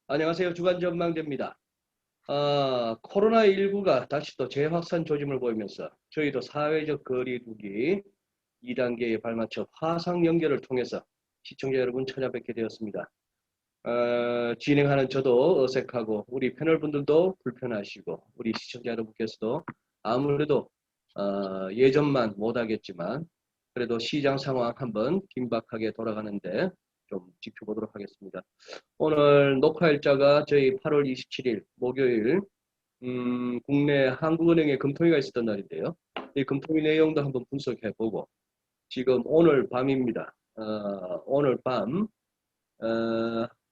안녕하세요. 주간 전망대입니다. 코로나19가 다시 또 재확산 조짐을 보이면서 저희도 사회적 거리두기 2단계에 발맞춰 화상 연결을 통해서 시청자 여러분 찾아뵙게 되었습니다. 진행하는 저도 어색하고 우리 패널 분들도 불편하시고 우리 시청자 여러분께서도 아무래도 예전만 못하겠지만 그래도 시장 상황 한번 긴박하게 돌아가는데 좀 지켜보도록 하겠습니다. 오늘 녹화 일자가 저희 8월 27일 목요일 국내 한국은행에 금통위가 있었던 날인데요. 이 금통위 내용도 한번 분석해보고 지금 오늘 밤입니다. 오늘 밤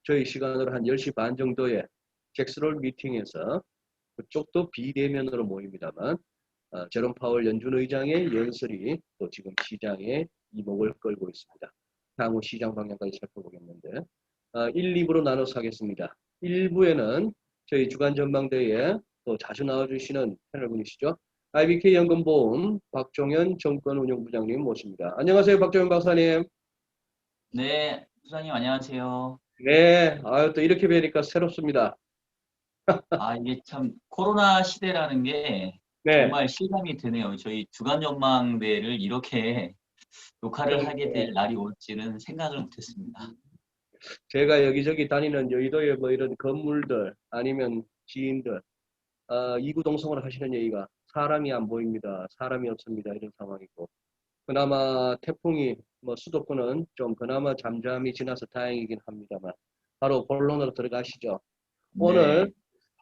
저희 시간으로 한 10시 반 정도에 잭스홀 미팅에서 그쪽도 비대면으로 모입니다만 제롬 파월 연준 의장의 연설이 또 지금 시장에 이목을 끌고 있습니다. 향후 시장 방향까지 살펴보겠는데 1, 2부로 나눠서 하겠습니다. 1부에는 저희 주간 전망대에 또 자주 나와주시는 패널분이시죠. IBK 연금보험 박종현 정권운용부장님 모십니다. 안녕하세요, 박종현 박사님. 네, 부장님 안녕하세요. 네, 또 이렇게 뵈니까 새롭습니다. 이게 참 코로나 시대라는 게 네, 정말 실감이 드네요. 저희 주간 전망대를 이렇게 녹화를 하게 될 날이 올지는 생각을 못했습니다. 제가 여기저기 다니는 여의도의 뭐 이런 건물들 아니면 지인들 이구동성으로 하시는 얘기가 사람이 안 보입니다. 사람이 없습니다. 이런 상황이고 그나마 태풍이 뭐 수도권은 좀 그나마 잠잠히 지나서 다행이긴 합니다만 바로 본론으로 들어가시죠. 오늘 네,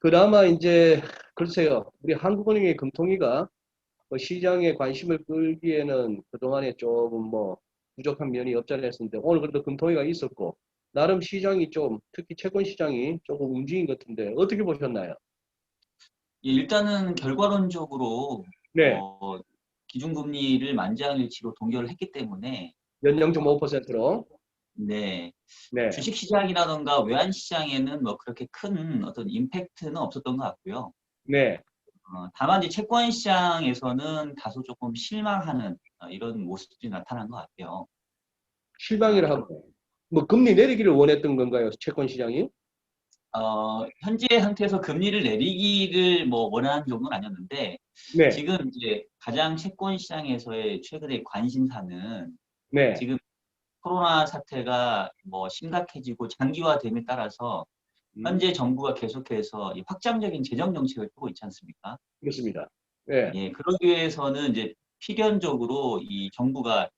그나마 이제 글쎄요. 우리 한국은행의 금통위가 뭐 시장에 관심을 끌기에는 그동안에 조금 뭐 부족한 면이 없지 않아 했는데 오늘 그래도 금통위가 있었고 나름 시장이 좀 특히 채권 시장이 조금 움직인 것 같은데 어떻게 보셨나요? 일단은 결과론적으로 네. 기준금리를 만장일치로 동결을 했기 때문에 연 0.5%로. 네, 네. 주식시장이라던가 외환시장에는 뭐 그렇게 큰 어떤 임팩트는 없었던 것 같고요. 네. 다만 이제 채권 시장에서는 다소 조금 실망하는 이런 모습이 나타난 것 같아요. 실망이라 하고 뭐 금리 내리기를 원했던 건가요? 채권 시장이? 현재 상태에서 금리를 내리기를 뭐 원하는 정도는 아니었는데 네. 지금 이제 가장 채권 시장에서의 최근의 관심사는 네. 지금 코로나 사태가 뭐 심각해지고 장기화됨에 따라서 음, 현재 정부가 계속해서 이 확장적인 재정 정책을 펴고 있지 않습니까? 그렇습니다. 네. 예, 그러기 위해서는 이제 필연적으로 이 정부가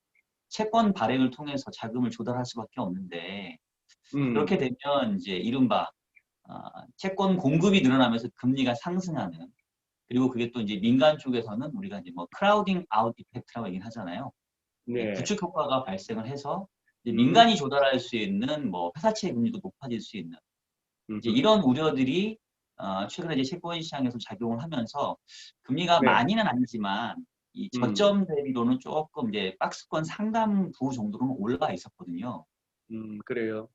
채권 발행을 통해서 자금을 조달할 수밖에 없는데 음, 그렇게 되면 이제 이른바 채권 공급이 늘어나면서 금리가 상승하는 그리고 그게 또 이제 민간 쪽에서는 우리가 이제 뭐 크라우딩 아웃 이펙트라고 얘기를 하잖아요. 예, 네. 부축 효과가 발생을 해서 이제 음, 민간이 조달할 수 있는 뭐 회사채 금리도 높아질 수 있는 이제 음, 이런 우려들이 최근에 이제 채권 시장에서 작용을 하면서 금리가 네. 많이는 아니지만 이 음, 저점 대비로는 조금 이제 박스권 상단부 정도로는 올라가 있었거든요. 그래요.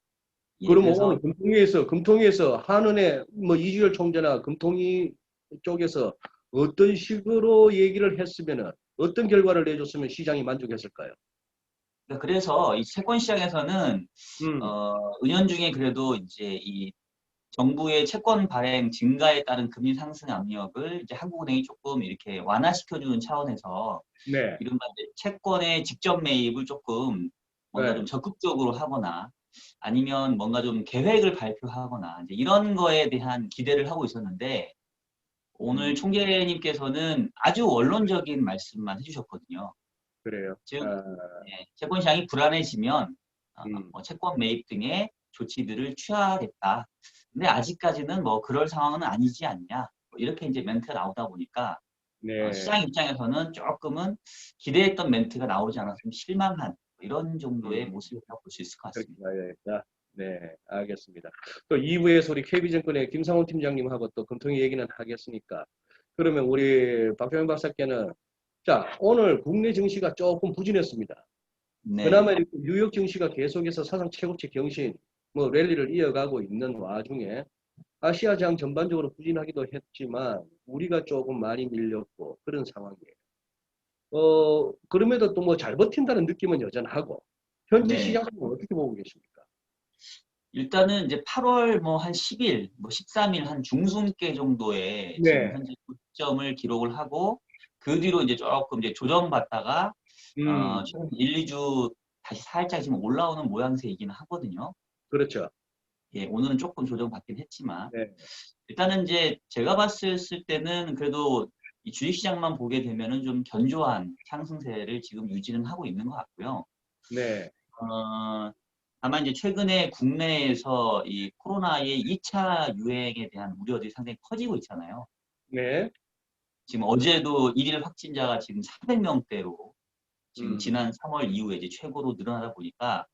예, 그러면 그래서 오늘 금통위에서 한은혜 뭐 이주열 총재나 금통위 쪽에서 어떤 식으로 얘기를 했으면은 어떤 결과를 내줬으면 시장이 만족했을까요? 그래서 이 채권 시장에서는 음, 은연중에 그래도 이제 이 정부의 채권 발행 증가에 따른 금리 상승 압력을 이제 한국은행이 조금 이렇게 완화시켜주는 차원에서 네. 이른바 이제 채권의 직접 매입을 조금 뭔가 네. 좀 적극적으로 하거나 아니면 뭔가 좀 계획을 발표하거나 이제 이런 거에 대한 기대를 하고 있었는데 오늘 음, 총재님께서는 아주 원론적인 말씀만 해주셨거든요. 그래요. 즉, 예, 채권 시장이 불안해지면 음, 뭐 채권 매입 등의 조치들을 취하겠다. 근데 아직까지는 뭐 그럴 상황은 아니지 않냐. 뭐 이렇게 이제 멘트가 나오다 보니까 네. 시장 입장에서는 조금은 기대했던 멘트가 나오지 않아서 좀 실망한 뭐 이런 정도의 음. 모습이라고 볼 수 있을 것 그렇게 같습니다. 봐야겠다. 네, 알겠습니다. 또 2부에서 우리 KB증권의 김상훈 팀장님하고 또 금통위 얘기는 하겠으니까. 그러면 우리 박병현 박사께는 자, 오늘 국내 증시가 조금 부진했습니다. 그나마 네. 이렇게 뉴욕 증시가 계속해서 사상 최고치 경신, 뭐 랠리를 이어가고 있는 와중에 아시아장 전반적으로 부진하기도 했지만 우리가 조금 많이 밀렸고 그런 상황이에요. 그럼에도 또 뭐 잘 버틴다는 느낌은 여전하고 현재 네. 시장 상황은 어떻게 보고 계십니까? 일단은 이제 8월 뭐 한 10일, 뭐 13일 한 중순께 정도에 지금 네. 현재 고점을 기록을 하고 그 뒤로 이제 조금 이제 조정받다가 음, 최근 1, 2주 다시 살짝 지금 올라오는 모양새이긴 하거든요. 그렇죠. 예, 오늘은 조금 조정받긴 했지만 네. 일단은 이제 제가 봤을 때는 그래도 이 주식시장만 보게 되면은 좀 견조한 상승세를 지금 유지는 하고 있는 것 같고요. 네. 다만 이제 최근에 국내에서 이 코로나의 2차 유행에 대한 우려들이 상당히 커지고 있잖아요. 네. 지금 어제도 일일 확진자가 지금 400명대로 지금 음, 지난 3월 이후에 이제 최고로 늘어나다 보니까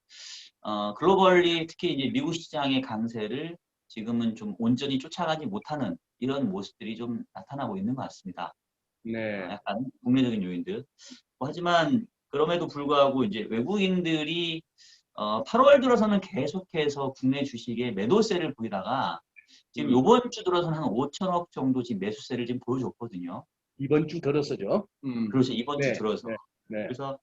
글로벌리 특히 이제 미국 시장의 강세를 지금은 좀 온전히 쫓아가지 못하는 이런 모습들이 좀 나타나고 있는 것 같습니다. 네. 약간 국내적인 요인들. 하지만 그럼에도 불구하고 이제 외국인들이 8월 들어서는 계속해서 국내 주식에 매도세를 보이다가 지금 음, 요번 주 들어서는 한 5천억 정도 지금 매수세를 지금 보여줬거든요. 이번 주 들어서죠. 그래서 이번 주 네. 들어서. 네. 네. 그래서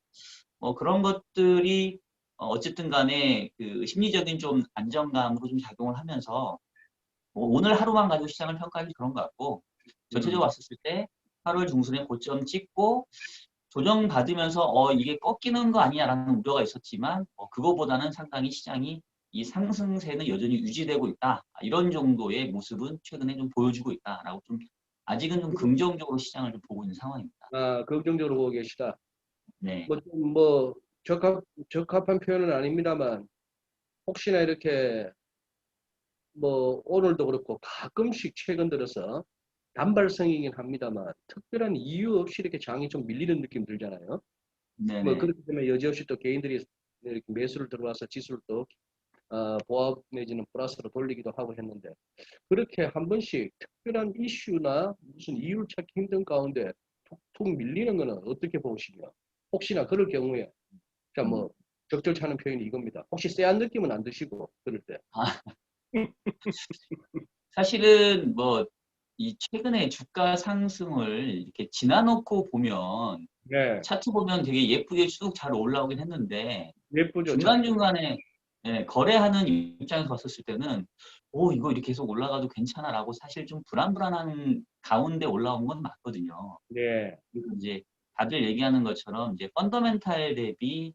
그런 것들이 어쨌든 간에 그 심리적인 좀 안정감으로 좀 작용을 하면서 뭐 오늘 하루만 가지고 시장을 평가하기 그런 것 같고 전체적으로 음, 봤을 때 8월 중순에 고점 찍고 조정받으면서 이게 꺾이는 거 아니냐라는 우려가 있었지만 그거보다는 상당히 시장이 이 상승세는 여전히 유지되고 있다. 이런 정도의 모습은 최근에 좀 보여주고 있다라고 좀 아직은 좀 긍정적으로 시장을 좀 보고 있는 상황입니다. 긍정적으로 보고 계시다. 네. 뭐, 적합한 표현은 아닙니다만, 혹시나 이렇게, 뭐, 오늘도 그렇고, 가끔씩 최근 들어서, 단발성이긴 합니다만, 특별한 이유 없이 이렇게 장이 좀 밀리는 느낌 들잖아요. 뭐, 네네. 그렇기 때문에 여지없이 또 개인들이 이렇게 매수를 들어와서 지수를 또, 보합 내지는 플러스로 돌리기도 하고 했는데, 그렇게 한 번씩 특별한 이슈나 무슨 이유를 찾기 힘든 가운데 툭툭 밀리는 거는 어떻게 보시냐? 혹시나 그럴 경우에, 자, 음. 뭐, 적절치 않은 표현이 이겁니다. 혹시 쎄한 느낌은 안 드시고, 그럴 때. 아, 사실은 뭐 이 최근에 주가 상승을 이렇게 지나놓고 보면 네. 차트 보면 되게 예쁘게 쭉 잘 올라오긴 했는데 예쁘죠, 차트. 중간중간에 거래하는 입장에서 봤었을 때는 이거 이렇게 계속 올라가도 괜찮아라고 사실 좀 불안불안한 가운데 올라온 건 맞거든요. 네. 그리고 이제 다들 얘기하는 것처럼 이제 펀더멘탈 대비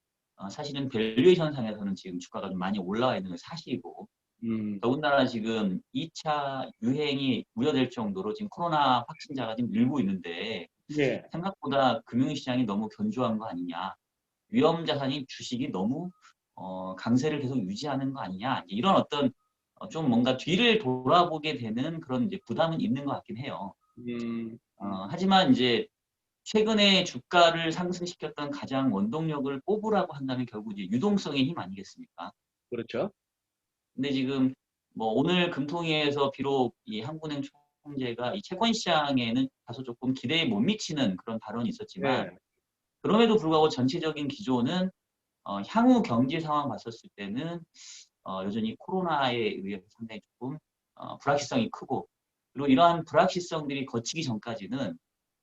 사실은 밸류에이션 상에서는 지금 주가가 좀 많이 올라와 있는 건 사실이고 음, 더군다나 지금 2차 유행이 우려될 정도로 지금 코로나 확진자가 지금 늘고 있는데 네. 생각보다 금융시장이 너무 견조한 거 아니냐. 위험 자산인 주식이 너무 강세를 계속 유지하는 거 아니냐. 이런 어떤 좀 뭔가 뒤를 돌아보게 되는 그런 이제 부담은 있는 것 같긴 해요. 음, 하지만 이제 최근에 주가를 상승시켰던 가장 원동력을 꼽으라고 한다면 결국 이제 유동성의 힘 아니겠습니까? 그렇죠. 근데 지금 뭐 오늘 금통위에서 비록 이 한국은행 총재가 이 채권 시장에는 다소 조금 기대에 못 미치는 그런 발언이 있었지만 네. 그럼에도 불구하고 전체적인 기조는 향후 경제 상황 봤었을 때는 여전히 코로나에 의해서 상당히 조금 불확실성이 크고 그리고 이러한 불확실성들이 거치기 전까지는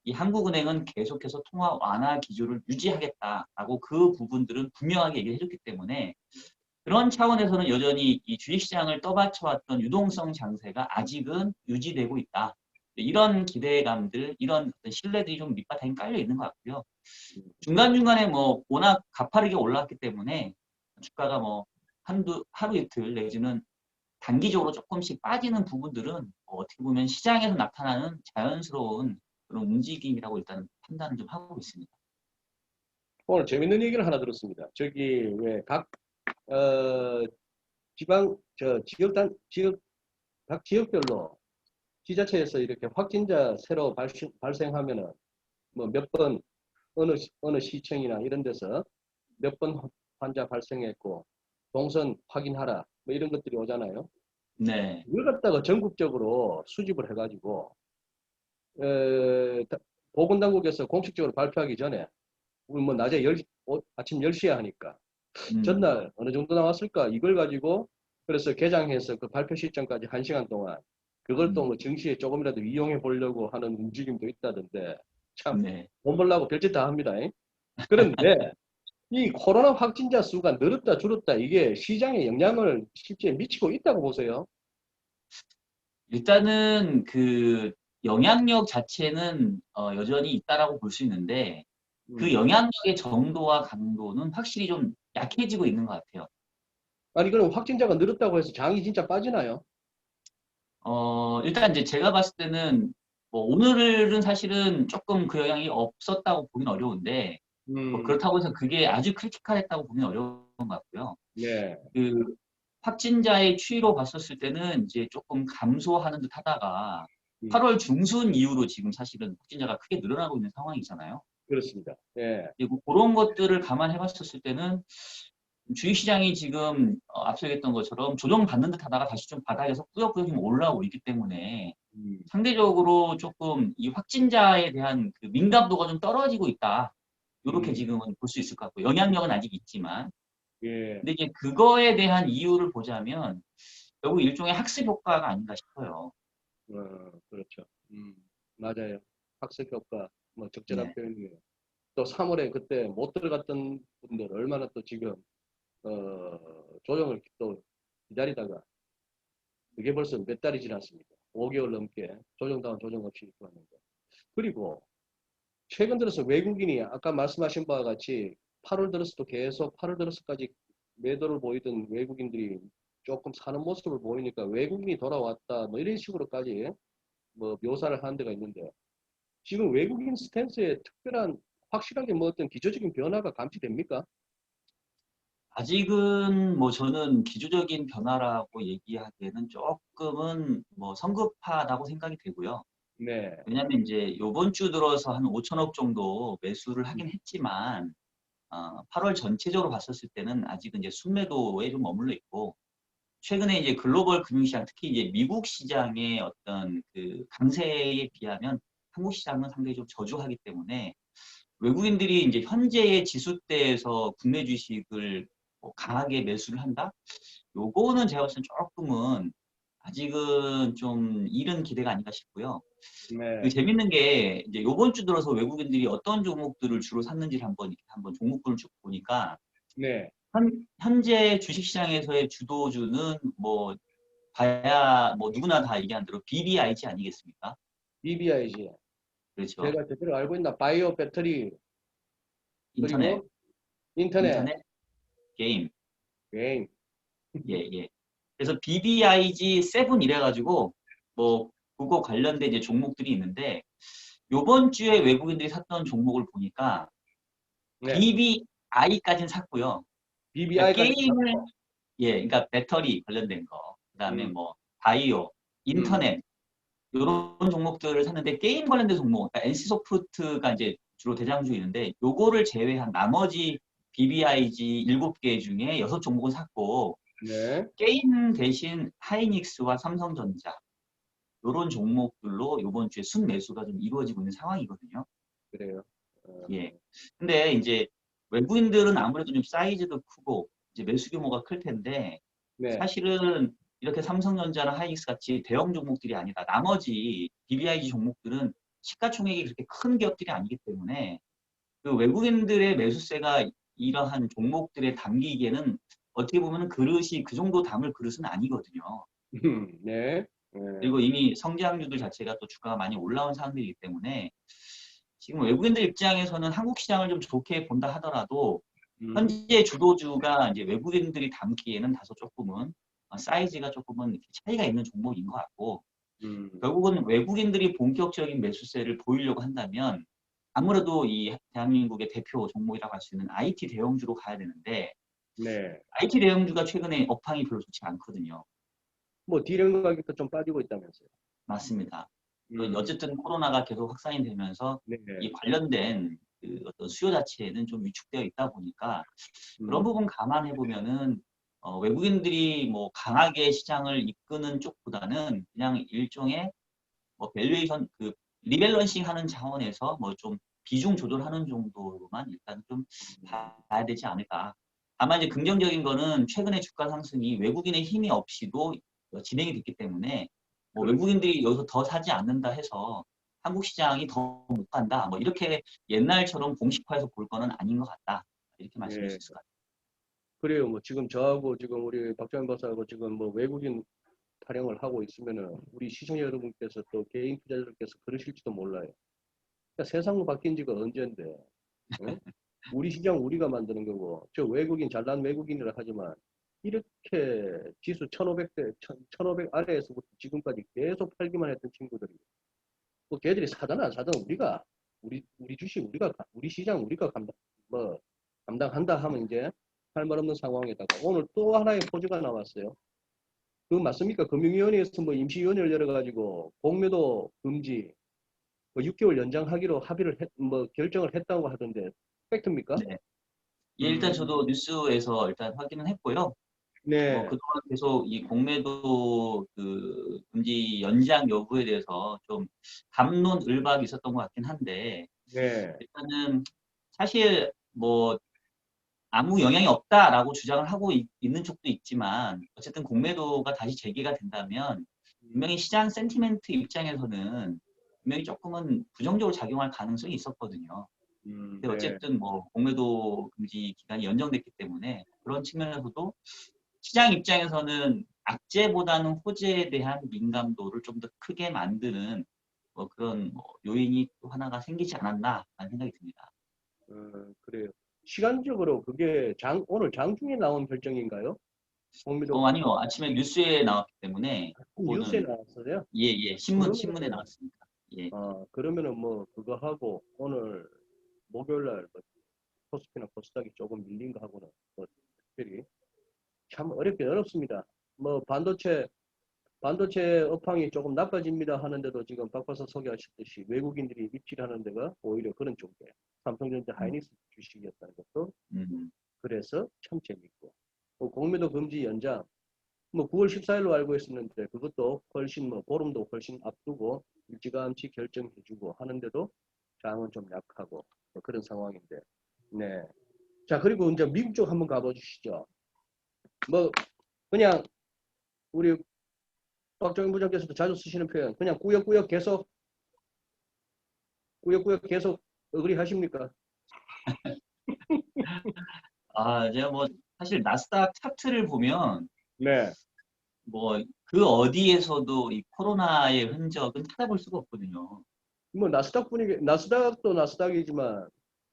이 한국은행은 계속해서 통화 완화 기조를 유지하겠다라고 그 부분들은 분명하게 얘기를 해줬기 때문에 그런 차원에서는 여전히 이 주식시장을 떠받쳐왔던 유동성 장세가 아직은 유지되고 있다. 이런 기대감들, 이런 어떤 신뢰들이 좀 밑바탕에 깔려 있는 것 같고요. 중간중간에 뭐 워낙 가파르게 올라왔기 때문에 주가가 뭐 하루 이틀 내지는 단기적으로 조금씩 빠지는 부분들은 어떻게 보면 시장에서 나타나는 자연스러운 그런 움직임이라고 일단 판단을 좀 하고 있습니다. 오늘 재밌는 얘기를 하나 들었습니다. 저기, 왜, 어, 각 지역별로 지자체에서 이렇게 확진자 새로 발생하면은 뭐 몇 번, 어느 시청이나 이런 데서 몇 번 환자 발생했고, 동선 확인하라. 뭐 이런 것들이 오잖아요. 네. 이걸 갖다가 전국적으로 수집을 해가지고, 보건당국에서 공식적으로 발표하기 전에, 우리 뭐 낮에 아침 10시에 하니까, 음, 전날 어느 정도 나왔을까? 이걸 가지고, 그래서 개장해서 그 발표 시점까지 1시간 동안, 그걸 또 음, 뭐 정시에 조금이라도 이용해 보려고 하는 움직임도 있다던데, 참, 네. 돈 벌려고 별짓 다 합니다. 잉? 그런데 이 코로나 확진자 수가 늘었다 줄었다 이게 시장에 영향을 실제 미치고 있다고 보세요. 일단은 그 영향력 자체는 여전히 있다라고 볼 수 있는데 그 음. 영향력의 정도와 강도는 확실히 좀 약해지고 있는 것 같아요. 아니 그럼 확진자가 늘었다고 해서 장이 진짜 빠지나요? 일단 이제 제가 봤을 때는 뭐 오늘은 사실은 조금 그 영향이 없었다고 보긴 어려운데 뭐 음. 그렇다고 해서 그게 아주 크리티컬했다고 보긴 어려운 것 같고요. 네. 그 확진자의 추이로 봤었을 때는 이제 조금 감소하는 듯 하다가 음. 8월 중순 이후로 지금 사실은 확진자가 크게 늘어나고 있는 상황이잖아요. 그렇습니다. 예. 그리고 그런 것들을 감안해 봤었을 때는 주식시장이 지금 앞서 얘기했던 것처럼 조정받는 듯 하다가 다시 좀 바닥에서 꾸역꾸역 좀 올라오고 있기 때문에 음. 상대적으로 조금 이 확진자에 대한 그 민감도가 좀 떨어지고 있다. 이렇게 음. 지금은 볼 수 있을 것 같고 영향력은 아직 있지만 예. 근데 이제 그거에 대한 이유를 보자면 결국 일종의 학습 효과가 아닌가 싶어요. 그렇죠. 맞아요. 학습 효과, 뭐 적절한 네. 표현이에요. 또 3월에 그때 못 들어갔던 분들 얼마나 또 지금 조정을 또 기다리다가 그게 벌써 몇 달이 지났습니까? 5개월 넘게 조정다운 조정 없이 있고 하는 거. 그리고 최근 들어서 외국인이 아까 말씀하신 바와 같이 8월 들어서도 계속 8월 들어서까지 매도를 보이던 외국인들이 조금 사는 모습을 보이니까 외국인이 돌아왔다 뭐 이런 식으로까지 뭐 묘사를 하는 데가 있는데 지금 외국인 스탠스에 특별한 확실하게 뭐 어떤 기초적인 변화가 감지됩니까? 아직은 뭐 저는 기초적인 변화라고 얘기하기에는 조금은 뭐 성급하다고 생각이 되고요. 네. 왜냐하면 이제 요번 주 들어서 한 5천억 정도 매수를 음. 하긴 했지만 8월 전체적으로 봤었을 때는 아직은 이제 순매도에 좀 머물러 있고 최근에 이제 글로벌 금융시장 특히 이제 미국 시장의 어떤 그 강세에 비하면 한국 시장은 상당히 좀 저조하기 때문에 외국인들이 이제 현재의 지수대에서 국내 주식을 뭐 강하게 매수를 한다? 요거는 제가 봤을 때 조금은 아직은 좀 이른 기대가 아닌가 싶고요. 그 네. 재밌는 게 이제 요번 주 들어서 외국인들이 어떤 종목들을 주로 샀는지를 한번 종목군을 쭉 보니까 네. 현재 주식시장에서의 주도주는 뭐 봐야 뭐 누구나 다 얘기하는 대로 BBIG 아니겠습니까? BBIG. 그렇죠. 제가 제대로 알고 있나 바이오 배터리 인터넷, 그리고 인터넷 인터넷, 게임. 게임. 예, 예. 그래서 BBIG 7 이래가지고 뭐 그거 관련된 이제 종목들이 있는데 요번 주에 외국인들이 샀던 종목을 보니까 네. BBI까지는 샀고요. 그러니까 BBI까지 게임을 샀고. 예, 그러니까 배터리 관련된 거, 그다음에 음. 뭐 바이오, 음. 인터넷 이런 종목들을 샀는데 게임 관련된 종목, 그러니까 NC소프트가 이제 주로 대장주인데 요거를 제외한 나머지 BBIG 7개 중에 6종목을 샀고 네. 게임 대신 하이닉스와 삼성전자 요런 종목들로 이번 주에 순매수가 좀 이루어지고 있는 상황이거든요. 그래요. 예. 근데 이제 외국인들은 아무래도 좀 사이즈도 크고 이제 매수 규모가 클 텐데 네. 사실은 이렇게 삼성전자나 하이닉스 같이 대형 종목들이 아니라 나머지 BBIG 종목들은 시가총액이 그렇게 큰 기업들이 아니기 때문에 그 외국인들의 매수세가 이러한 종목들에 담기기에는 어떻게 보면 그릇이 그 정도 담을 그릇은 아니거든요. 네. 네. 그리고 이미 성장주들 자체가 또 주가가 많이 올라온 상황이기 때문에 지금 외국인들 입장에서는 한국 시장을 좀 좋게 본다 하더라도 음. 현재 주도주가 이제 외국인들이 담기에는 다소 조금은 사이즈가 조금은 차이가 있는 종목인 것 같고 음. 결국은 외국인들이 본격적인 매수세를 보이려고 한다면 아무래도 이 대한민국의 대표 종목이라고 할 수 있는 IT 대형주로 가야 되는데 네. IT 대형주가 최근에 업황이 별로 좋지 않거든요. 뭐 디램 가격도 좀 빠지고 있다면서요. 맞습니다. 또 음. 어쨌든 코로나가 계속 확산이 되면서 네. 이 관련된 그 어떤 수요 자체는 좀 위축되어 있다 보니까 그런 음. 부분 감안해 보면은 외국인들이 뭐 강하게 시장을 이끄는 쪽보다는 그냥 일종의 뭐 밸류에이션 그 리밸런싱 하는 차원에서 뭐 좀 비중 조절하는 정도로만 일단 좀 봐야 되지 않을까. 다만 이제 긍정적인 거는 최근에 주가 상승이 외국인의 힘이 없이도 진행이 됐기 때문에 뭐 그렇죠. 외국인들이 여기서 더 사지 않는다 해서 한국 시장이 더 못 간다. 뭐 이렇게 옛날처럼 공식화해서 볼 거는 아닌 것 같다. 이렇게 말씀드릴 수 예. 있을 것 같아요. 그래요. 뭐 지금 저하고 지금 우리 박정현 박사하고 지금 뭐 외국인 타령을 하고 있으면은 우리 시청자 여러분께서 또 개인 투자자들께서 그러실지도 몰라요. 그러니까 세상은 바뀐 지가 언젠데, 응? 우리 시장 우리가 만드는 거고, 저 외국인, 잘난 외국인이라 하지만, 이렇게 지수 1500대, 1500 아래에서부터 지금까지 계속 팔기만 했던 친구들이, 뭐 걔들이 사든 안 사든 우리 주식 우리 시장 우리가 감당한다 하면 이제 할 말 없는 상황에다가 오늘 또 하나의 포즈가 나왔어요. 그 맞습니까? 금융위원회에서 뭐 임시위원회를 열어가지고 공매도 금지, 뭐 6개월 연장하기로 결정을 했다고 하던데 팩트입니까? 네. 예, 일단 음, 저도 뉴스에서 일단 확인은 했고요. 네, 그동안 계속 이 공매도 금지 연장 여부에 대해서 좀 갑론을박이 있었던 것 같긴 한데, 네, 일단은 사실 뭐 아무 영향이 없다라고 주장을 하고 있는 쪽도 있지만, 어쨌든 공매도가 다시 재개가 된다면 분명히 시장 센티멘트 입장에서는 분명히 조금은 부정적으로 작용할 가능성이 있었거든요. 근데 네, 어쨌든 뭐 공매도 금지 기간이 연장됐기 때문에 그런 측면에서도 시장 입장에서는 악재보다는 호재에 대한 민감도를 좀 더 크게 만드는 뭐 그런 뭐 요인이 또 하나가 생기지 않았나 하는 생각이 듭니다. 그래요. 시간적으로 그게 오늘 장중에 나온 결정인가요? 공매도 아니요. 아침에 뉴스에 나왔기 때문에 뉴스에 그거는 나왔어요? 예, 예. 신문에 그러면은, 나왔습니다. 예. 그러면은 뭐 그거 하고 오늘 목요일 날뭐 코스피나 코스닥이 조금 밀린 거 하고는 뭐 특별히 참 어렵습니다. 뭐 반도체 업황이 조금 나빠집니다 하는데도 지금 박 박사 소개하셨듯이 외국인들이 입질하는 데가 오히려 그런 쪽에 삼성전자 음, 하이닉스 주식이었다는 것도 음, 그래서 참 재밌고 뭐 공매도 금지 연장 뭐 9월 14일로 알고 있었는데 그것도 훨씬 뭐 보름도 훨씬 앞두고 일찌감치 결정해주고 하는데도 장은 좀 약하고 뭐 그런 상황인데 네. 자 그리고 이제 미국 쪽 한번 가봐 주시죠. 뭐 그냥 우리 박정희 부장께서도 자주 쓰시는 표현 그냥 꾸역꾸역 계속 어그리 하십니까? 제가 뭐 사실 나스닥 차트를 보면 네. 뭐 그 어디에서도 이 코로나의 흔적은 찾아볼 수가 없거든요. 뭐 나스닥도 나스닥이지만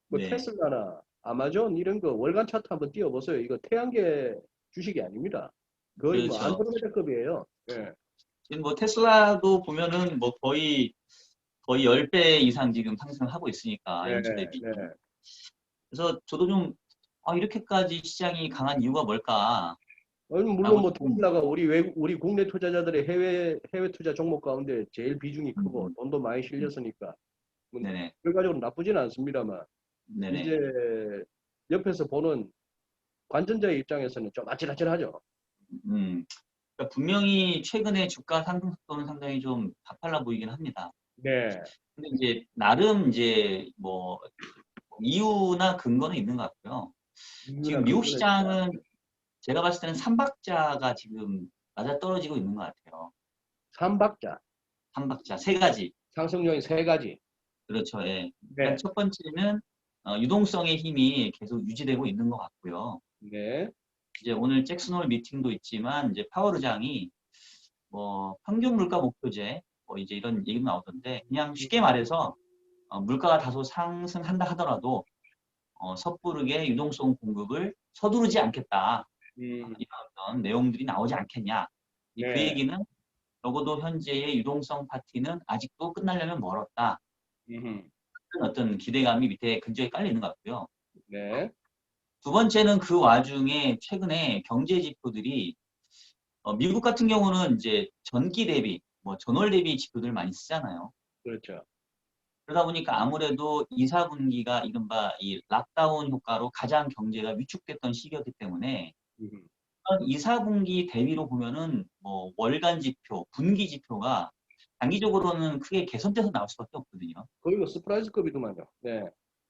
뭐 네. 테슬라나 아마존 이런 거 월간 차트 한번 띄워보세요. 이거 태양계 주식이 아닙니다. 거의 뭐 그렇죠. 안드로메다급이에요. 예. 지금 뭐 테슬라도 보면은 뭐 거의 10배 이상 지금 상승하고 있으니까 네, 연초 대비. 네. 그래서 저도 좀 이렇게까지 시장이 강한 이유가 뭘까라고 물론 뭐 조금 테슬라가 우리 국내 투자자들의 해외 투자 종목 가운데 제일 비중이 크고 돈도 많이 음, 실렸으니까 뭐 네네 결과적으로 나쁘지는 않습니다만 네네 이제 옆에서 보는 관전자의 입장에서는 좀 아찔아찔하죠. 음 그러니까 분명히 최근에 주가 상승 속도는 상당히 좀 가팔라 보이긴 합니다. 네. 근데 이제 나름 이제 뭐 이유나 근거는 있는 것 같고요. 이유나 지금 미국 근거는 있다. 시장은 제가 봤을 때는 삼박자가 지금 맞아떨어지고 있는 것 같아요. 삼박자, 삼박자 세 가지. 상승 요인 세 가지. 그렇죠. 예. 일단 네. 첫 번째는 유동성의 힘이 계속 유지되고 있는 것 같고요. 네. 이제 오늘 잭슨홀 미팅도 있지만 이제 파월 의장이 뭐 평균 물가 목표제 뭐 이제 이런 얘기도 나오던데 그냥 쉽게 말해서 물가가 다소 상승한다 하더라도 섣부르게 유동성 공급을 서두르지 않겠다. 음, 이런 어떤 내용들이 나오지 않겠냐. 그 네. 얘기는 적어도 현재의 유동성 파티는 아직도 끝나려면 멀었다. 음, 그런 어떤 기대감이 밑에 근저에 깔려 있는 것 같고요. 네. 두 번째는 그 와중에 최근에 경제 지표들이 미국 같은 경우는 이제 전기 대비, 뭐 전월 대비 지표들 많이 쓰잖아요. 그렇죠. 그러다 보니까 아무래도 2, 4분기가 이른바 이 락다운 효과로 가장 경제가 위축됐던 시기였기 때문에 음, 2, 4분기 대비로 보면은 뭐 월간 지표, 분기 지표가 단기적으로는 크게 개선돼서 나올 수밖에 없거든요. 거의 뭐 서프라이즈급이더만요. 네.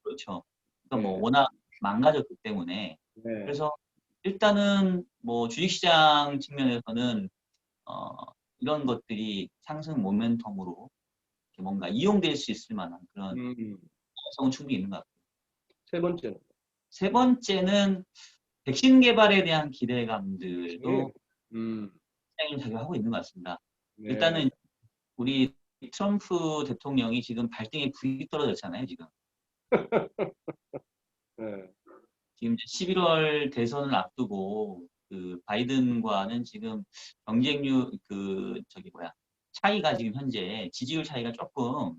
그렇죠. 그러니까 뭐 네. 워낙 망가졌기 때문에 네. 그래서 일단은 뭐 주식시장 측면에서는 어, 이런 것들이 상승 모멘텀으로 이렇게 뭔가 이용될 수 있을 만한 그런 음, 가능성은 충분히 있는 것 같아요. 세 번째는. 세 번째는 백신 개발에 대한 기대감들도 음, 굉장히 작용하고 있는 것 같습니다. 네, 일단은 우리 트럼프 대통령이 지금 발등에 불이 떨어졌잖아요, 지금. 네. 지금 이제 11월 대선을 앞두고 그 바이든과는 지금 경쟁률 저기 뭐야 차이가 지금 현재 지지율 차이가 조금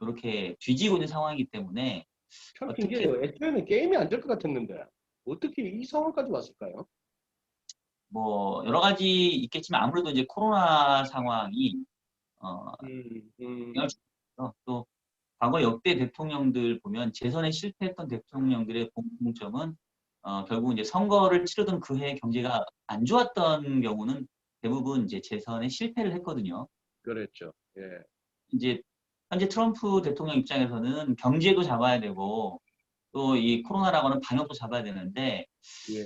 이렇게 뒤지고 있는 상황이기 때문에 참 특히 신기해요. 애초에는 게임이 안 될 것 같았는데 어떻게 이 상황까지 왔을까요? 뭐 여러 가지 있겠지만 아무래도 이제 코로나 상황이 음, 영향을 음, 주면서 또 과거 역대 대통령들 보면 재선에 실패했던 대통령들의 공통점은 결국 이제 선거를 치르던 그 해 경제가 안 좋았던 경우는 대부분 이제 재선에 실패를 했거든요. 그랬죠. 예, 이제 현재 트럼프 대통령 입장에서는 경제도 잡아야 되고 또 이 코로나라고 하는 방역도 잡아야 되는데 예,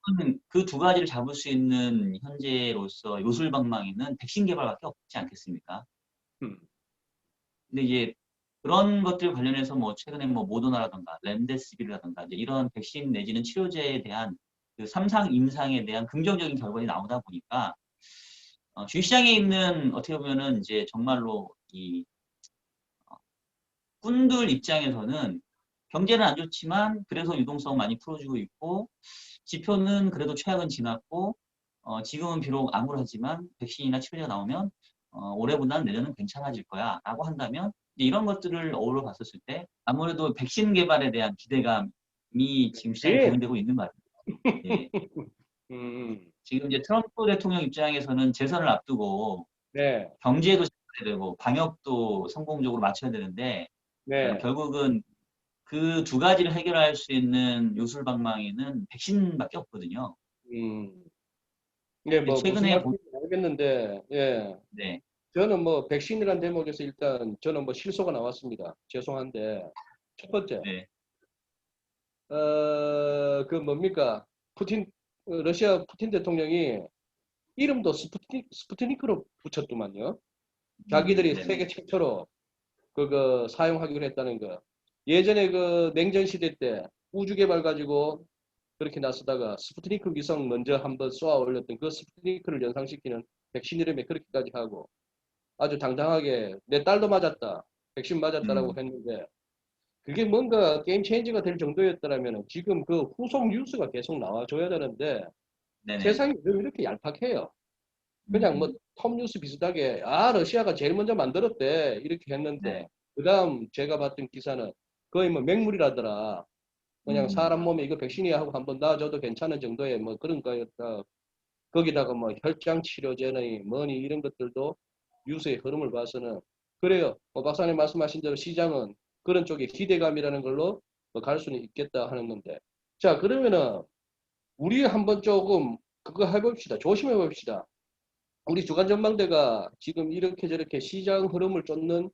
결국은 그 두 가지를 잡을 수 있는 현재로서 요술방망이는 백신 개발밖에 없지 않겠습니까? 음, 근데 이제 그런 것들 관련해서 뭐 최근에 뭐 모더나라든가 렘데시비르라든가 이제 이런 백신 내지는 치료제에 대한 그 3상 임상에 대한 긍정적인 결과가 나오다 보니까 주식시장에 있는 어떻게 보면은 이제 정말로 이 꾼들 입장에서는 경제는 안 좋지만 그래서 유동성 많이 풀어주고 있고 지표는 그래도 최악은 지났고 지금은 비록 암울하지만 백신이나 치료제가 나오면 올해보다는 내년은 괜찮아질 거야 라고 한다면 이제 이런 것들을 어우러 봤었을 때 아무래도 백신 개발에 대한 기대감이 지금 시장에 예, 반영되고 있는 것 같아요. 예. 음, 지금 이제 트럼프 대통령 입장에서는 재선을 앞두고 네, 경제도 잘해야 되고 방역도 성공적으로 마쳐야 되는데 네, 결국은 그 두 가지를 해결할 수 있는 요술방망이는 백신밖에 없거든요. 음, 예, 근데 뭐 무슨 최근에 말인지 알겠는데, 예, 네, 저는 뭐 백신이라는 대목에서 일단 저는 뭐 실소가 나왔습니다. 죄송한데 첫 번째, 네, 그 뭡니까? 러시아 푸틴 대통령이 이름도 스푸트니크로 붙였더만요. 자기들이 네네, 세계 최초로 그거 사용하기로 했다는 거. 예전에 그 냉전 시대 때 우주 개발 가지고 그렇게 나서다가 스푸트니크 위성 먼저 한번 쏘아 올렸던 그 스푸트니크를 연상시키는 백신 이름에 그렇게까지 하고 아주 당당하게 내 딸도 맞았다. 백신 맞았다라고 음, 했는데 그게 뭔가 게임 체인지가 될 정도였더라면 지금 그 후속 뉴스가 계속 나와줘야 되는데 네네, 세상이 왜 이렇게 얄팍해요. 그냥 뭐 음, 톱 뉴스 비슷하게 러시아가 제일 먼저 만들었대 이렇게 했는데 네, 그다음 제가 봤던 기사는 거의 뭐 맹물이라더라. 그냥 음, 사람 몸에 이거 백신이야 하고 한번 놔줘도 괜찮은 정도의 뭐 그런 거였다. 거기다가 뭐 혈장 치료제니 뭐니 이런 것들도 뉴스의 흐름을 봐서는 그래요. 뭐 박사님 말씀하신 대로 시장은 그런 쪽에 기대감이라는 걸로 뭐갈 수는 있겠다 하는 건데. 자, 그러면은 우리 한번 조금 그거 해봅시다. 조심해 봅시다. 우리 주간 전망대가 지금 이렇게 저렇게 시장 흐름을 쫓는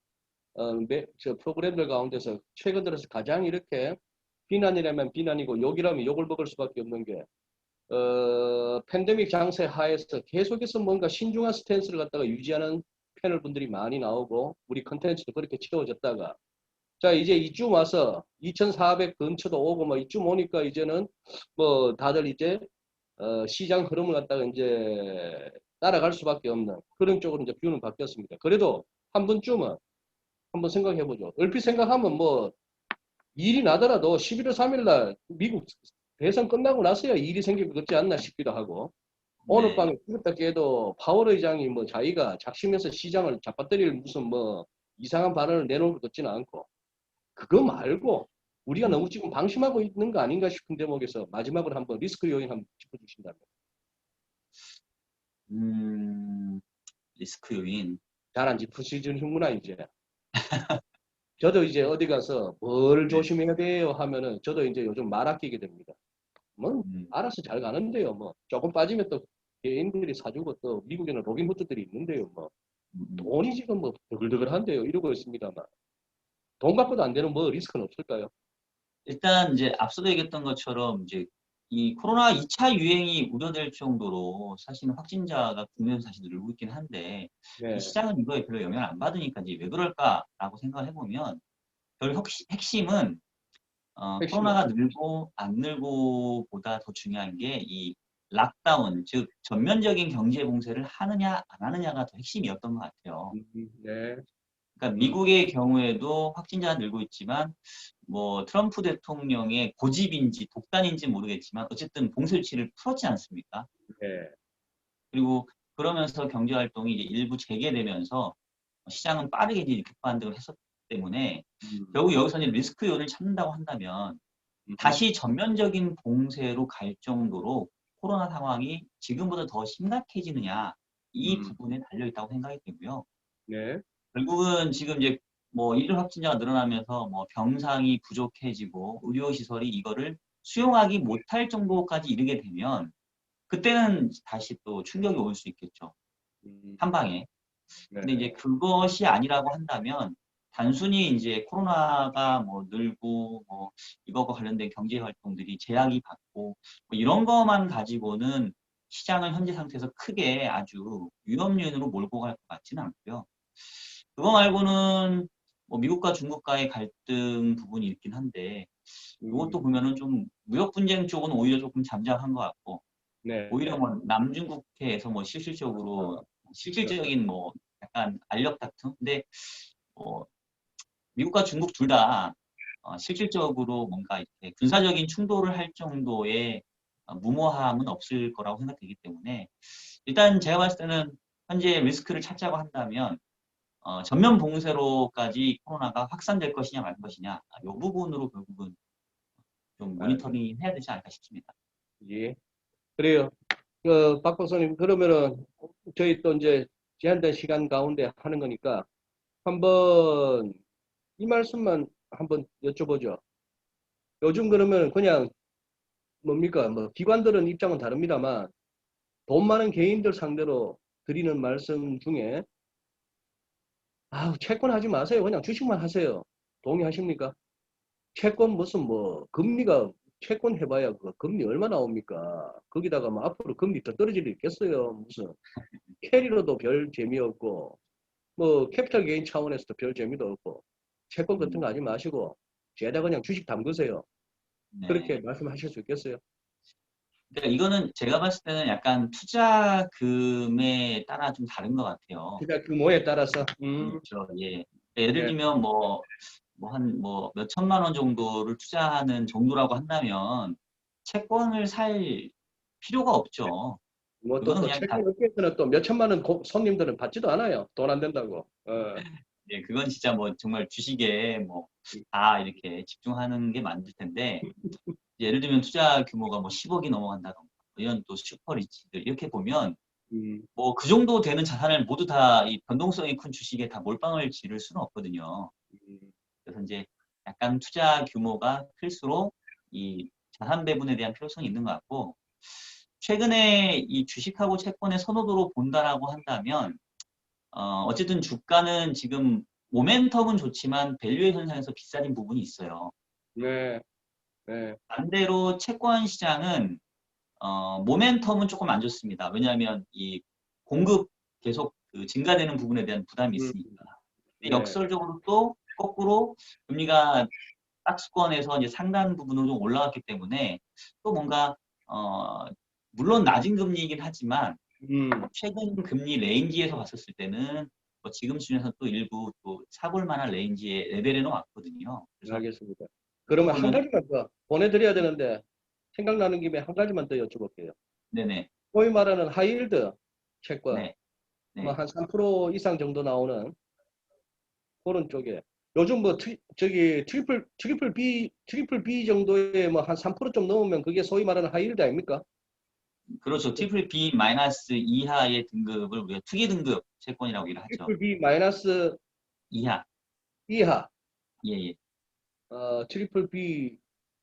저 프로그램들 가운데서 최근 들어서 가장 이렇게 비난이라면 비난이고 욕이라면 욕을 먹을 수밖에 없는 게 팬데믹 장세 하에서 계속해서 뭔가 신중한 스탠스를 갖다가 유지하는 패널 분들이 많이 나오고 우리 컨텐츠도 그렇게 채워졌다가 자 이제 이쯤 와서 2400 근처도 오고 뭐 이쯤 오니까 이제는 뭐 다들 이제 시장 흐름을 갖다가 이제 따라갈 수밖에 없는 그런 쪽으로 이제 뷰는 바뀌었습니다. 그래도 한 번쯤은 한번 생각해 보죠. 얼핏 생각하면 뭐 일이 나더라도 11월 3일 날 미국 대선 끝나고 나서야 일이 생길 것 같지 않나 싶기도 하고 오늘 네, 밤에 죽었다 깨도 파월 의장이 뭐 자기가 작심해서 시장을 잡아뜨릴 무슨 뭐 이상한 발언을 내놓을 것 같지는 않고 그거 말고 우리가 너무 지금 방심하고 있는 거 아닌가 싶은 대목에서 마지막으로 한번 리스크 요인 한번 짚어주신다면 음, 리스크 요인, 잘 안 짚으시는구나 이제 저도 이제 어디 가서 뭘 네, 조심해야 돼요 하면은 저도 이제 요즘 말 아끼게 됩니다. 뭐 음, 알아서 잘 가는데요. 뭐 조금 빠지면 또 개인들이 사주고 또 미국에는 로빈후드들이 있는데요. 뭐 음, 음. 돈이 지금 뭐 드글드글한데요. 이러고 있습니다만 돈 갖고도 안 되는 뭐 리스크는 없을까요? 일단 이제 앞서도 얘기했던 것처럼 이제 이 코로나 2차 유행이 우려될 정도로 사실은 확진자가 국내에서 사실 늘고 있긴 한데 이 네, 시장은 이거에 별로 영향을 안 받으니까 이제 왜 그럴까라고 생각을 해보면 핵심은 핵심은. 코로나가 늘고 안 늘고보다 더 중요한 게 이 락다운, 즉 전면적인 경제 봉쇄를 하느냐 안 하느냐가 더 핵심이었던 것 같아요. 네. 그러니까 미국의 경우에도 확진자가 늘고 있지만 뭐 트럼프 대통령의 고집인지 독단인지 모르겠지만 어쨌든 봉쇄 조치를 풀었지 않습니까? 네. 그리고 그러면서 경제 활동이 이제 일부 재개되면서 시장은 빠르게 이제 급반등을 했었기 때문에 음, 결국 여기서 이제 리스크 요인을 찾는다고 한다면 음, 다시 전면적인 봉쇄로 갈 정도로 코로나 상황이 지금보다 더 심각해지느냐 이 음, 부분에 달려 있다고 생각이 되고요. 네. 결국은 지금 이제 뭐 일일 확진자가 늘어나면서 뭐 병상이 부족해지고 의료시설이 이거를 수용하기 못할 정도까지 이르게 되면 그때는 다시 또 충격이 올 수 있겠죠. 음, 한 방에. 네. 근데 이제 그것이 아니라고 한다면 단순히 이제 코로나가 뭐 늘고 뭐 이것과 관련된 경제 활동들이 제약이 받고 뭐 이런 것만 가지고는 시장을 현재 상태에서 크게 아주 위험 요인으로 몰고 갈 것 같지는 않고요. 그거 말고는 뭐 미국과 중국과의 갈등 부분이 있긴 한데 이것도 음, 보면은 좀 무역 분쟁 쪽은 오히려 조금 잠잠한 것 같고 네. 오히려 뭐 남중국해에서 뭐 실질적으로 실질적인 뭐 약간 알력 다툼 근데 뭐 미국과 중국 둘 다 실질적으로 뭔가 이렇게 군사적인 충돌을 할 정도의 무모함은 없을 거라고 생각되기 때문에 일단 제가 봤을 때는 현재 리스크를 찾자고 한다면 전면 봉쇄로까지 코로나가 확산될 것이냐 말 것이냐 이 부분으로 결국은 좀 알겠습니다. 모니터링 해야 되지 않을까 싶습니다. 예. 그래요. 박 박사님, 그러면은 저희 또 이제 제한된 시간 가운데 하는 거니까 한번 이 말씀만 한번 여쭤보죠. 요즘 그러면 그냥 뭡니까? 뭐 기관들은 입장은 다릅니다만 돈 많은 개인들 상대로 드리는 말씀 중에 채권 하지 마세요. 그냥 주식만 하세요. 동의하십니까? 채권 무슨 뭐 금리가 채권 해봐야 그 금리 얼마 나옵니까? 거기다가 뭐 앞으로 금리 더 떨어질 일 있겠어요. 무슨 캐리로도 별 재미없고 뭐 캐피탈 게인 차원에서도 별 재미도 없고 채권 같은 거 음, 하지 마시고 죄다 그냥 주식 담그세요. 그렇게 네. 말씀하실 수 있겠어요? 그러니까 이거는 제가 봤을 때는 약간 투자금에 따라 좀 다른 것 같아요. 투자 규모에 따라서 그렇죠. 예. 예를 네. 들면 뭐 몇 천만 원 정도를 투자하는 정도라고 한다면 채권을 살 필요가 없죠. 뭐 또 그거는 또 그냥 다, 채권 업계에서는 또 몇 천만 원 손님들은 받지도 않아요. 돈 안 된다고. 예, 그건 진짜 뭐 정말 주식에 뭐 다 이렇게 집중하는 게 맞을 텐데 예를 들면 투자 규모가 뭐 10억이 넘어간다던가 이런 또 슈퍼리치들 이렇게 보면 음, 뭐 그 정도 되는 자산을 모두 다 이 변동성이 큰 주식에 다 몰빵을 지를 수는 없거든요. 음, 그래서 이제 약간 투자 규모가 클수록 이 자산 배분에 대한 필요성이 있는 것 같고 최근에 이 주식하고 채권의 선호도로 본다라고 한다면 어쨌든 주가는 지금 모멘텀은 좋지만 밸류에이션 상에서 비싸진 부분이 있어요. 네, 네. 반대로 채권 시장은 모멘텀은 조금 안 좋습니다. 왜냐하면 이 공급 계속 그 증가되는 부분에 대한 부담이 음, 있으니까. 근데 네. 역설적으로 또 거꾸로 금리가 박스권에서 이제 상단 부분으로 좀 올라왔기 때문에 또 뭔가 어, 물론 낮은 금리이긴 하지만 음, 최근 금리 레인지에서 봤었을 때는 뭐 지금 수준에서 또 일부 또 사볼 만한 레인지의 레벨에는 왔거든요. 그래서 알겠습니다. 어떻게 그러면 한 보면 가지만 더 보내드려야 되는데 생각나는 김에 한 가지만 더 여쭤볼게요. 네네 소위 말하는 하이힐드 채권, 네 뭐 네. 한 3% 이상 정도 나오는 그런 쪽에 요즘 뭐 저기 트리플 B 정도에 뭐 한 3%좀 넘으면 그게 소위 말하는 하이힐드 아닙니까? 그렇죠. 트리플 B 마이너스 이하의 등급을 우리가 투기 등급 채권이라고 얘기를 하죠. 트리플 B 마이너스 이하. 이하, 예, 예.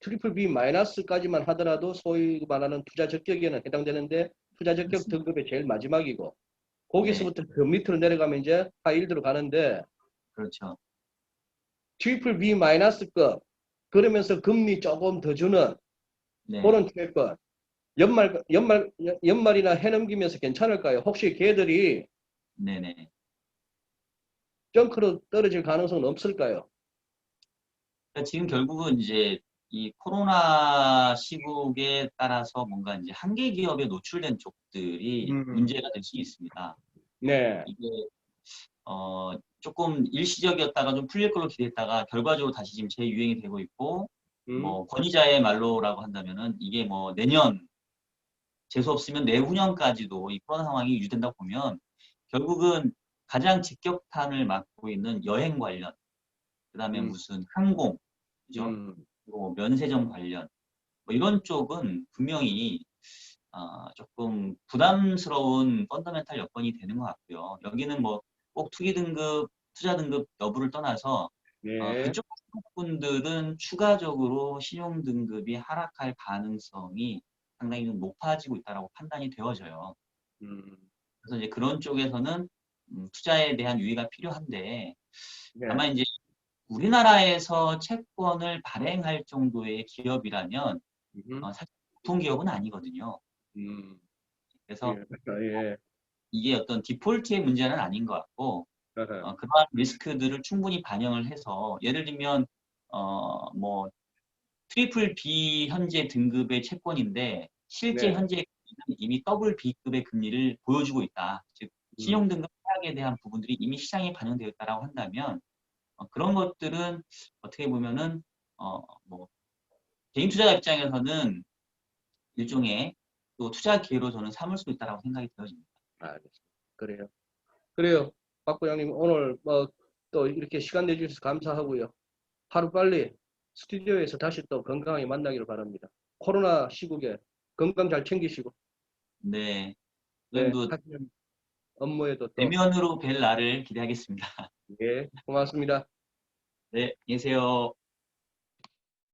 트리플 B 마이너스까지만 하더라도 소위 말하는 투자 적격에는 해당되는데 투자 적격 맞습니다. 등급의 제일 마지막이고 네. 거기서부터 그 밑으로 내려가면 이제 하이힐드로 가는데 그렇죠. 트리플 B 마이너스급 그러면서 금리 조금 더 주는 네. 그런 채권 연말이나 해 넘기면서 괜찮을까요? 혹시 걔들이 네네. 정크로 떨어질 가능성은 없을까요? 그러니까 지금 결국은 이제 이 코로나 시국에 따라서 뭔가 이제 한계 기업에 노출된 쪽들이 문제가 될 수 있습니다. 네. 이게 조금 일시적이었다가 좀 풀릴 걸로 기대했다가 결과적으로 다시 지금 재유행이 되고 있고, 뭐 권위자의 말로라고 한다면은 이게 뭐 내년 재수 없으면 내후년까지도 이 코로나 상황이 유지된다 보면 결국은 가장 직격탄을 맞고 있는 여행 관련, 그다음에 무슨 항공, 그죠? 그리고 면세점 관련 뭐 이런 쪽은 분명히 조금 부담스러운 펀더멘탈 여건이 되는 것 같고요. 여기는 뭐 꼭 투기 등급, 투자 등급 여부를 떠나서 네. 그쪽 분들은 추가적으로 신용 등급이 하락할 가능성이 상당히 좀 높아지고 있다고 판단이 되어져요. 그래서 이제 그런 쪽에서는 투자에 대한 유의가 필요한데 네. 다만 이제 우리나라에서 채권을 발행할 정도의 기업이라면 사실 보통 기업은 아니거든요. 그래서 예. 이게 어떤 디폴트의 문제는 아닌 것 같고 그러한 리스크들을 충분히 반영을 해서 예를 들면 뭐 트리플 B 현재 등급의 채권인데 실제 네. 현재 금리는 이미 더블 B급의 금리를 보여주고 있다. 즉 신용 등급 하락에 대한 부분들이 이미 시장에 반영되어 있다라고 한다면 그런 것들은 어떻게 보면은 뭐 개인 투자자 입장에서는 일종의 또 투자 기회로 저는 삼을 수 있다라고 생각이 되어집니다. 알겠습니다. 그래요. 그래요. 박 부장님 오늘 뭐 또 이렇게 시간 내주셔서 감사하고요. 하루빨리 스튜디오에서 다시 또 건강하게 만나기를 바랍니다. 코로나 시국에 건강 잘 챙기시고 네, 네, 선생님도 하시는 업무에도 또 대면으로 뵐 날을 기대하겠습니다. 예, 고맙습니다. 네, 안녕히 계세요.